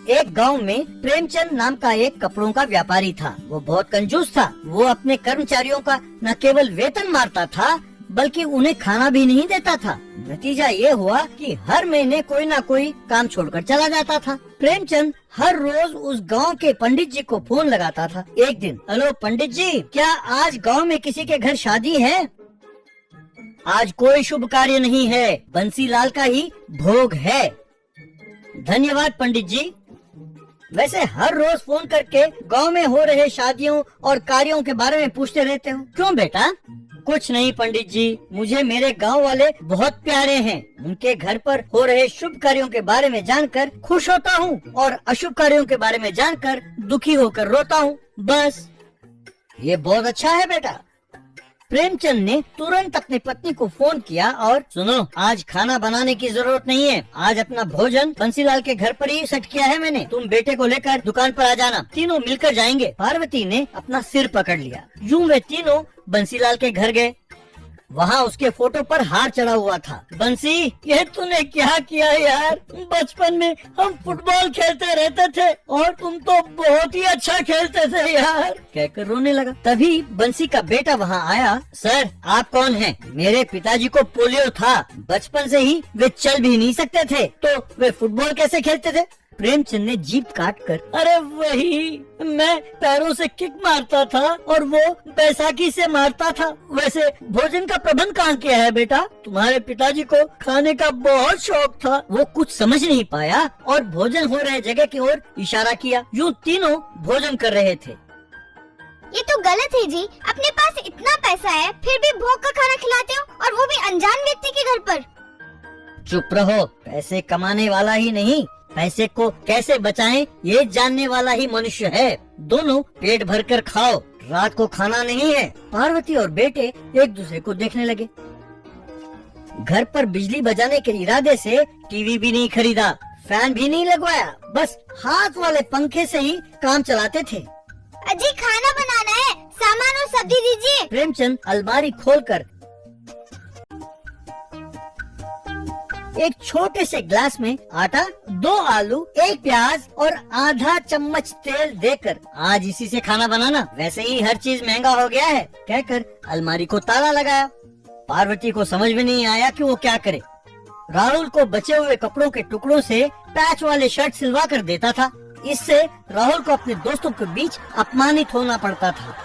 एक गांव में प्रेमचंद नाम का एक कपड़ों का व्यापारी था। वो बहुत कंजूस था। वो अपने कर्मचारियों का न केवल वेतन मारता था बल्कि उन्हें खाना भी नहीं देता था। नतीजा ये हुआ कि हर महीने कोई ना कोई काम छोड़कर चला जाता था। प्रेमचंद हर रोज उस गांव के पंडित जी को फोन लगाता था। एक दिन, हेलो पंडित जी, क्या आज गांव में किसी के घर शादी है? आज कोई शुभ कार्य नहीं है, बंसीलाल का ही भोग है। धन्यवाद पंडित जी। वैसे हर रोज फोन करके गांव में हो रहे शादियों और कार्यों के बारे में पूछते रहते हो, क्यों बेटा? कुछ नहीं पंडित जी, मुझे मेरे गांव वाले बहुत प्यारे हैं। उनके घर पर हो रहे शुभ कार्यों के बारे में जानकर खुश होता हूँ और अशुभ कार्यों के बारे में जानकर दुखी होकर रोता हूँ, बस। ये बहुत अच्छा है बेटा। प्रेमचंद ने तुरंत अपनी पत्नी को फोन किया और सुनो, आज खाना बनाने की जरूरत नहीं है। आज अपना भोजन बंसीलाल के घर पर ही सेट किया है मैंने। तुम बेटे को लेकर दुकान पर आ जाना, तीनों मिलकर जाएंगे। पार्वती ने अपना सिर पकड़ लिया। यूं वे तीनों बंसीलाल के घर गए। वहाँ उसके फोटो पर हार चढ़ा हुआ था। बंसी, ये तूने क्या किया यार? बचपन में हम फुटबॉल खेलते रहते थे और तुम तो बहुत ही अच्छा खेलते थे यार, कहकर रोने लगा। तभी बंसी का बेटा वहाँ आया। सर, आप कौन हैं? मेरे पिताजी को पोलियो था, बचपन से ही वे चल भी नहीं सकते थे, तो वे फुटबॉल कैसे खेलते थे? प्रेमचंद ने जीभ काट कर, अरे वही, मैं पैरों से किक मारता था और वो बैसाखी से मारता था। वैसे भोजन का प्रबंध कहाँ किया है बेटा? तुम्हारे पिताजी को खाने का बहुत शौक था। वो कुछ समझ नहीं पाया और भोजन हो रहे जगह की ओर इशारा किया। यूं तीनों भोजन कर रहे थे। ये तो गलत है जी, अपने पास इतना पैसा है फिर भी भोग का खाना खिलाते हो, और वो भी अनजान व्यक्ति के घर पर। चुप रहो। पैसे कमाने वाला ही नहीं, पैसे को कैसे बचाएं ये जानने वाला ही मनुष्य है। दोनों पेट भरकर खाओ, रात को खाना नहीं है। पार्वती और बेटे एक दूसरे को देखने लगे। घर पर बिजली बचाने के इरादे से टीवी भी नहीं खरीदा, फैन भी नहीं लगवाया, बस हाथ वाले पंखे से ही काम चलाते थे। अजी, खाना बनाना है, सामान और सब्जी दीजिए। प्रेमचंद अलमारी खोलकर एक छोटे से ग्लास में आटा, 2 आलू, 1 प्याज और आधा चम्मच तेल देकर, आज इसी से खाना बनाना, वैसे ही हर चीज महंगा हो गया है, कहकर अलमारी को ताला लगाया। पार्वती को समझ में नहीं आया कि वो क्या करे। राहुल को बचे हुए कपड़ों के टुकड़ों से पैच वाले शर्ट सिलवा कर देता था। इससे राहुल को अपने दोस्तों के बीच अपमानित होना पड़ता था।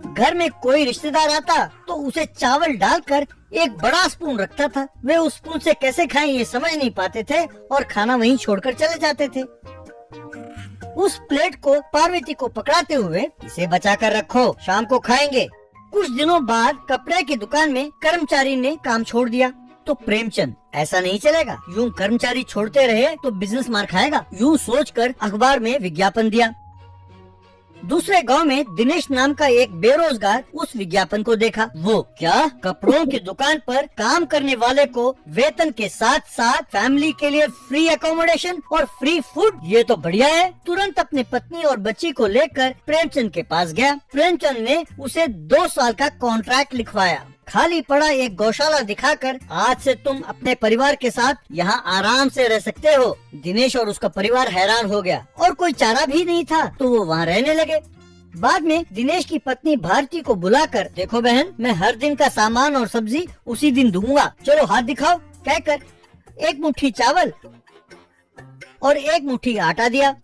घर में कोई रिश्तेदार आता तो उसे चावल डालकर एक बड़ा स्पून रखता था। वे उस स्पून से कैसे खाएं ये समझ नहीं पाते थे और खाना वहीं छोड़कर चले जाते थे। उस प्लेट को पार्वती को पकड़ाते हुए, इसे बचा कर रखो, शाम को खाएंगे। कुछ दिनों बाद कपड़े की दुकान में कर्मचारी ने काम छोड़ दिया। तो प्रेमचंद, ऐसा नहीं चलेगा, यूं कर्मचारी छोड़ते रहे तो बिजनेस मार खाएगा। यूं सोचकर अखबार में विज्ञापन दिया। दूसरे गांव में दिनेश नाम का एक बेरोजगार उस विज्ञापन को देखा। वो क्या, कपड़ों की दुकान पर काम करने वाले को वेतन के साथ साथ फैमिली के लिए फ्री अकोमोडेशन और फ्री फूड, ये तो बढ़िया है। तुरंत अपनी पत्नी और बच्ची को लेकर प्रेमचंद के पास गया। प्रेमचंद ने उसे 2 साल का कॉन्ट्रैक्ट लिखवाया। खाली पड़ा एक गौशाला दिखाकर, आज से तुम अपने परिवार के साथ यहाँ आराम से रह सकते हो। दिनेश और उसका परिवार हैरान हो गया और कोई चारा भी नहीं था तो वो वहाँ रहने लगे। बाद में दिनेश की पत्नी भारती को बुलाकर, देखो बहन, मैं हर दिन का सामान और सब्जी उसी दिन दूंगा, चलो हाथ दिखाओ, कहकर 1 मुट्ठी चावल और 1 मुट्ठी आटा दिया।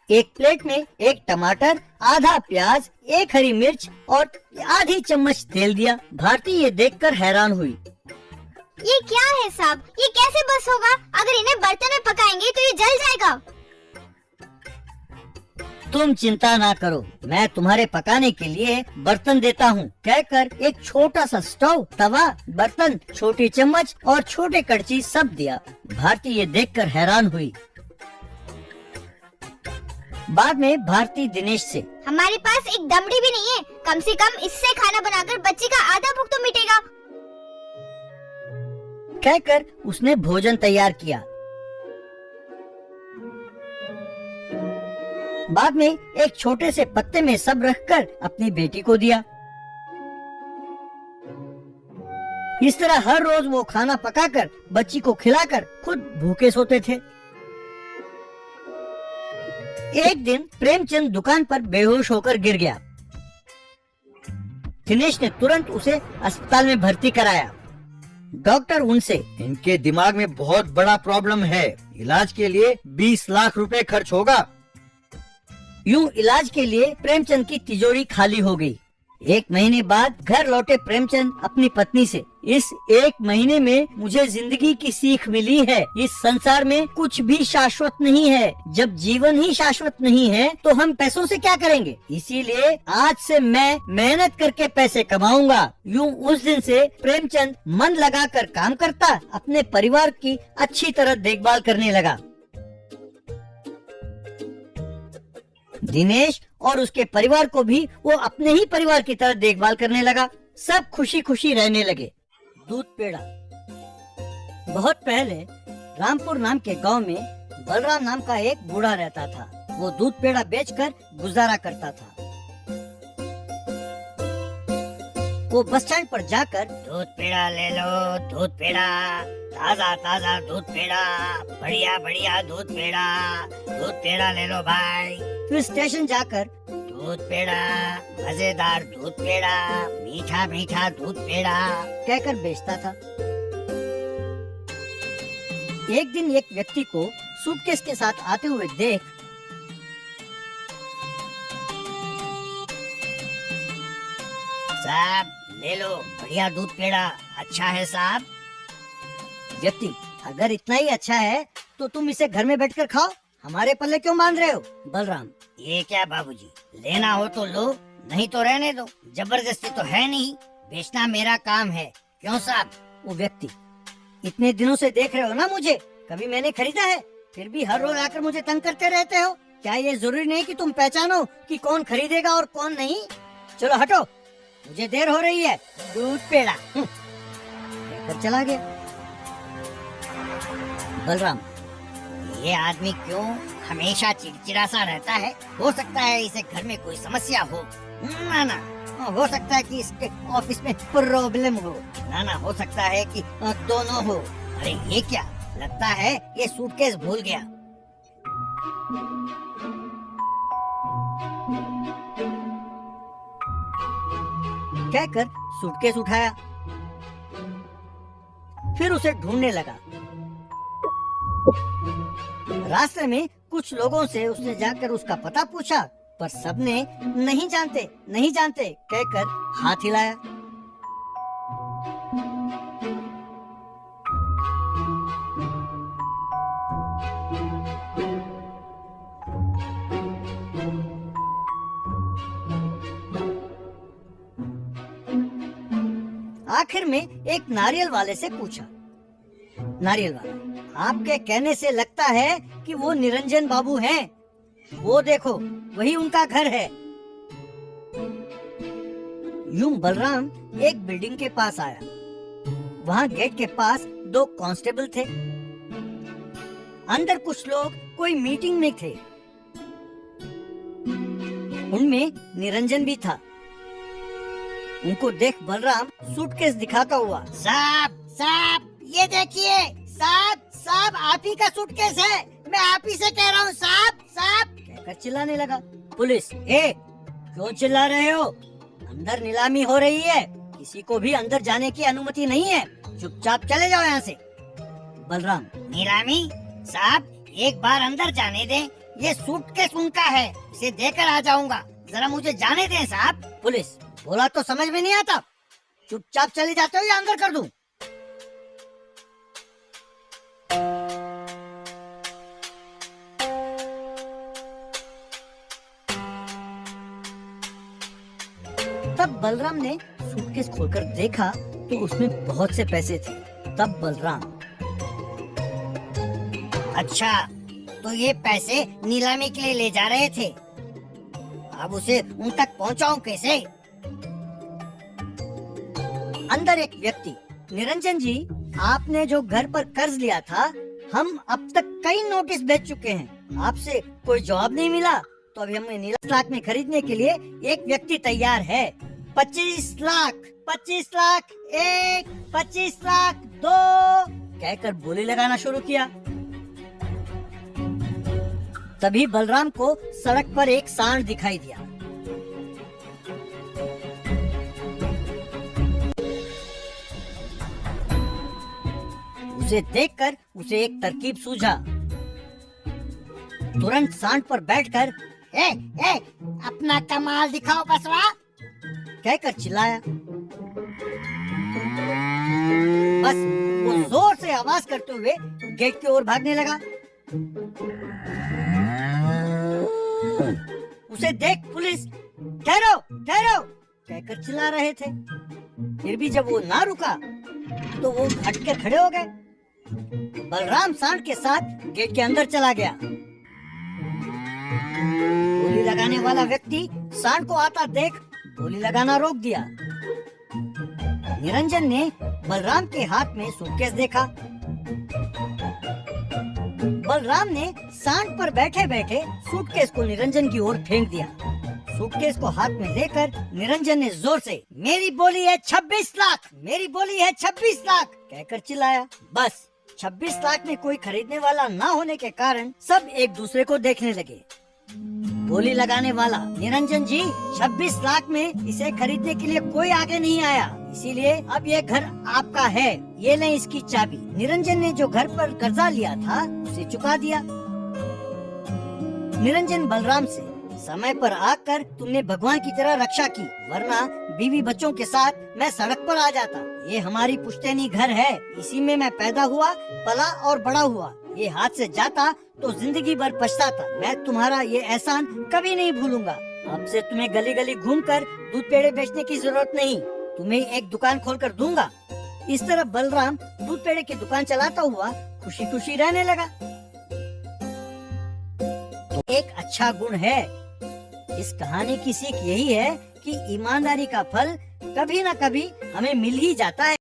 एक प्लेट में 1 टमाटर, आधा प्याज, 1 हरी मिर्च और आधी चम्मच तेल दिया। भारती ये देखकर हैरान हुई। ये क्या है साहब, ये कैसे बस होगा? अगर इन्हें बर्तन में पकाएंगे तो ये जल जाएगा। तुम चिंता ना करो, मैं तुम्हारे पकाने के लिए बर्तन देता हूँ, कहकर एक छोटा सा स्टोव, तवा, बर्तन, छोटी चम्मच और छोटे कड़ची सब दिया। भारती ये देखकर हैरान हुई। बाद में भारती दिनेश से, हमारे पास एक दमड़ी भी नहीं है, कम से कम इससे खाना बनाकर बच्चे का आधा भूख तो मिटेगा, कहकर उसने भोजन तैयार किया। बाद में एक छोटे से पत्ते में सब रखकर अपनी बेटी को दिया। इस तरह हर रोज वो खाना पकाकर बच्ची को खिलाकर खुद भूखे सोते थे। एक दिन प्रेमचंद दुकान पर बेहोश होकर गिर गया। दिनेश ने तुरंत उसे अस्पताल में भर्ती कराया। डॉक्टर उनसे, इनके दिमाग में बहुत बड़ा प्रॉब्लम है, इलाज के लिए 20 लाख रुपए खर्च होगा। यूं इलाज के लिए प्रेमचंद की तिजोरी खाली हो गई। 1 महीने बाद घर लौटे प्रेमचंद अपनी पत्नी से, इस 1 महीने में मुझे जिंदगी की सीख मिली है, इस संसार में कुछ भी शाश्वत नहीं है। जब जीवन ही शाश्वत नहीं है तो हम पैसों से क्या करेंगे? इसीलिए आज से मैं मेहनत करके पैसे कमाऊंगा। यूं उस दिन से प्रेमचंद मन लगाकर काम करता, अपने परिवार की अच्छी तरह देखभाल करने लगा। दिनेश और उसके परिवार को भी वो अपने ही परिवार की तरह देखभाल करने लगा। सब खुशी खुशी रहने लगे। दूध पेड़ा। बहुत पहले रामपुर नाम के गांव में बलराम नाम का एक बूढ़ा रहता था। वो दूध पेड़ा बेचकर गुजारा करता था। वो बस स्टैंड पर जाकर, दूध पेड़ा ले लो, दूध पेड़ा, ताजा ताजा दूध पेड़ा, बढ़िया बढ़िया दूध पेड़ा ले लो भाई। फिर स्टेशन जाकर, दूध पेड़ा, मजेदार दूध पेड़ा, मीठा मीठा दूध पेड़ा कहकर बेचता था। एक दिन एक व्यक्ति को सूटकेस के साथ आते हुए देख साहब ले लो, बढ़िया दूध पेड़ा, अच्छा है साहब। व्यक्ति, अगर इतना ही अच्छा है तो तुम इसे घर में बैठकर खाओ, हमारे पल्ले क्यों बांध रहे हो? बलराम, ये क्या बाबूजी, लेना हो तो लो, नहीं तो रहने दो, जबरदस्ती तो है नहीं, बेचना मेरा काम है, क्यों साहब? वो व्यक्ति, इतने दिनों से देख रहे हो ना मुझे, कभी मैंने खरीदा है, फिर भी हर रोज आकर मुझे तंग करते रहते हो। क्या ये जरूरी नहीं कि तुम पहचानो कि कौन खरीदेगा और कौन नहीं? चलो हटो, मुझे देर हो रही है। दूध पेड़ा लेकर चला गया। बलराम, ये आदमी क्यों हमेशा चिड़चिड़ा सा रहता है? हो सकता है इसे घर में कोई समस्या हो। ना, हो सकता है कि इसके ऑफिस में प्रॉब्लम हो। ना, हो सकता है कि दोनों हो। अरे ये क्या, लगता है ये सूटकेस भूल गया। कहकर सूटकेस उठाया, फिर उसे ढूंढने लगा। रास्ते में कुछ लोगों से उसने जाकर उसका पता पूछा, पर सबने नहीं जानते कहकर हाथ हिलाया। आखिर में एक नारियल वाले से पूछा, नारियल वाला, आपके कहने से लगता है कि वो निरंजन बाबू हैं। वो देखो, वही उनका घर है। यूं बलराम एक बिल्डिंग के पास आया। वहाँ गेट के पास 2 कांस्टेबल थे। अंदर कुछ लोग कोई मीटिंग में थे। उनमें निरंजन भी था। उनको देख बलराम सूटकेस दिखाता हुआ, साहब ये देखिए, साहब आप ही का सूटकेस है, मैं आप ही से कह रहा हूँ, साहब कहकर चिल्लाने लगा। पुलिस, क्यों चिल्ला रहे हो? अंदर नीलामी हो रही है, किसी को भी अंदर जाने की अनुमति नहीं है, चुपचाप चले जाओ यहाँ से। बलराम, नीलामी? साहब एक बार अंदर जाने दें, ये सूटकेस उनका है, इसे देकर आ जाऊंगा, जरा मुझे जाने दें साहब। पुलिस, बोला तो समझ में नहीं आता, चुपचाप चले जाते हो या अंदर कर दूं? तब बलराम ने सूटकेस खोलकर देखा तो उसमें बहुत से पैसे थे। तब बलराम, अच्छा तो ये पैसे नीलामी के लिए ले जा रहे थे, अब उसे उन तक पहुंचाऊं कैसे? अंदर एक व्यक्ति, निरंजन जी, आपने जो घर पर कर्ज लिया था, हम अब तक कई नोटिस भेज चुके हैं, आपसे कोई जवाब नहीं मिला, तो अभी हमें 20 लाख में खरीदने के लिए एक व्यक्ति तैयार है। 25 लाख, 25 लाख 1, 25 लाख 2 कहकर बोली लगाना शुरू किया। तभी बलराम को सड़क पर एक सांड दिखाई दिया। उसे देखकर उसे एक तरकीब सूझा। तुरंत सांड पर बैठकर ए, अपना कमाल दिखाओ बसवा कहकर चिल्लाया। बस वो जोर से आवाज करते हुए गेट की ओर भागने लगा। उसे देख पुलिस ठहरो ठहरो कहकर चिल्ला रहे थे। फिर भी जब वो ना रुका तो वो हटकर खड़े हो गए। बलराम सांड के साथ गेट के अंदर चला गया। गोली लगाने वाला व्यक्ति सांड को आता देख गोली लगाना रोक दिया। निरंजन ने बलराम के हाथ में सूटकेस देखा। बलराम ने सांड पर बैठे बैठे सूटकेस को निरंजन की ओर फेंक दिया। सूटकेस को हाथ में लेकर निरंजन ने जोर से मेरी बोली है 26 लाख, मेरी बोली है 26 लाख कहकर चिल्लाया। बस 26 लाख में कोई खरीदने वाला ना होने के कारण सब एक दूसरे को देखने लगे। बोली लगाने वाला निरंजन जी 26 लाख में इसे खरीदने के लिए कोई आगे नहीं आया, इसीलिए अब ये घर आपका है, ये लें इसकी चाबी। निरंजन ने जो घर पर कर्जा लिया था उसे चुका दिया। निरंजन बलराम से समय पर आकर तुमने भगवान की तरह रक्षा की, वरना बीवी बच्चों के साथ मैं सड़क पर आ जाता। ये हमारी पुश्तैनी घर है, इसी में मैं पैदा हुआ, पला और बड़ा हुआ। ये हाथ से जाता तो जिंदगी भर पछताता। मैं तुम्हारा ये एहसान कभी नहीं भूलूंगा। अब से तुम्हें गली गली घूमकर दूध पेड़े बेचने की जरूरत नहीं, तुम्हें एक दुकान खोलकर दूंगा। इस तरह बलराम दूध पेड़े की दुकान चलाता हुआ खुशी खुशी रहने लगा। तो एक अच्छा गुण है। इस कहानी की सीख यही है कि ईमानदारी का फल कभी न कभी हमें मिल ही जाता है।